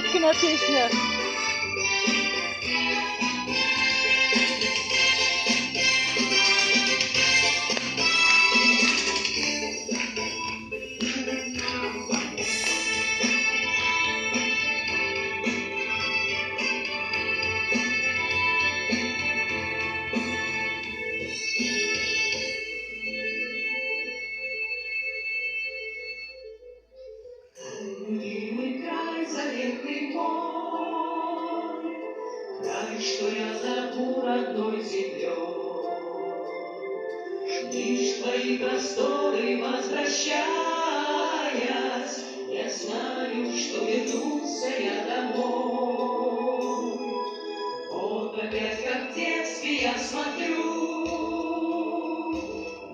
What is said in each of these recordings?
Пупкина песня. Любимый край, заветный мой, край, что я зову родной землей. Лишь твои просторы возвращаясь, я знаю, что вернулся я домой. Вот опять, как в детстве, я смотрю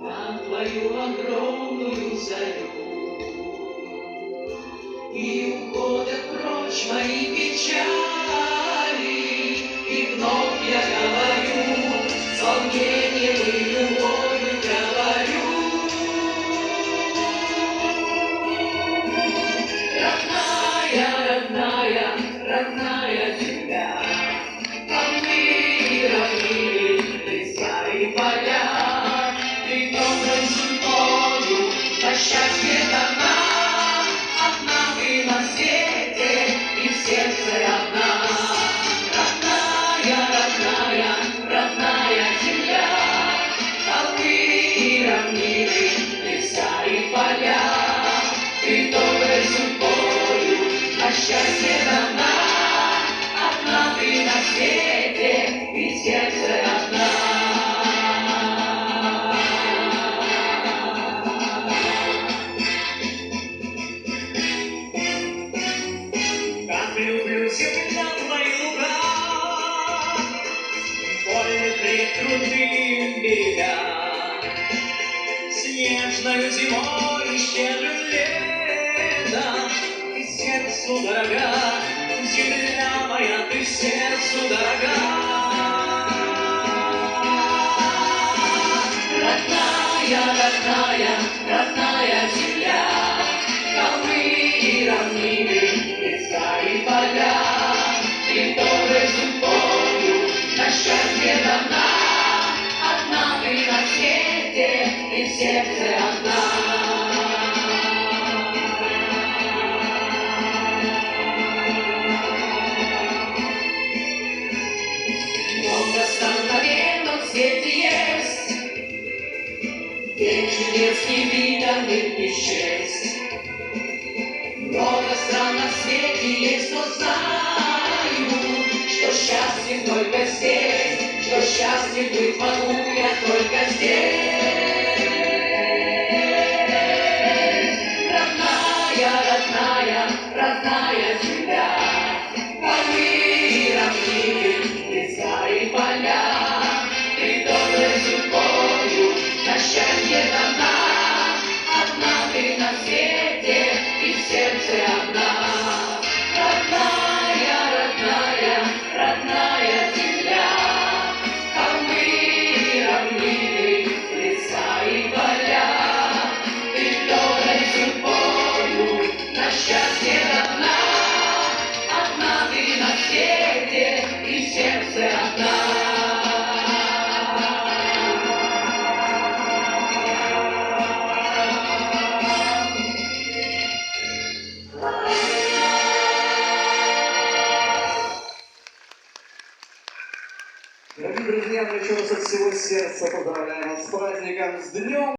на твою огромную зарю. И уходят прочь мои печали, и вновь я говорю, с волнением и любовью говорю. Родная, родная, родная земля, холмы, равнины, леса и поля, ты доброй судьбою на счастье дана. На свете и в сердце одна. Родная, родная, родная земля, холмы, равнины, леса и поля, ты доброй судьбою на счастье дана. Одна ты на свете и в сердце одна. Люблю земля твои луга, вольных рек крутые берега, снежною зимой и щедрым летом ты сердцу дорога, земля моя, ты сердцу дорога. Родная, родная, родная земля, холмы и равнины, леса и поля, ты доброй судьбою на счастье дана. Одна ты на свете и в сердце одна. Много стран на белом свете есть, где чудес невиданных не счесть. Много стран на свете есть, но знаю, что счастлив только здесь, что счастлив быть могу я только здесь. Родная, родная, родная земля, холмы, равнины, леса и поля, ты доброй судьбою на счастье дана. Одна ты на свете и в сердце одна. Родная, родная, родная земля, холмы, равнины, леса и поля, ты доброй судьбою на счастье дана. Одна ты на свете и в сердце одна. Дорогие друзья, мы еще раз от всего сердца поздравляем вас с праздником, с Днем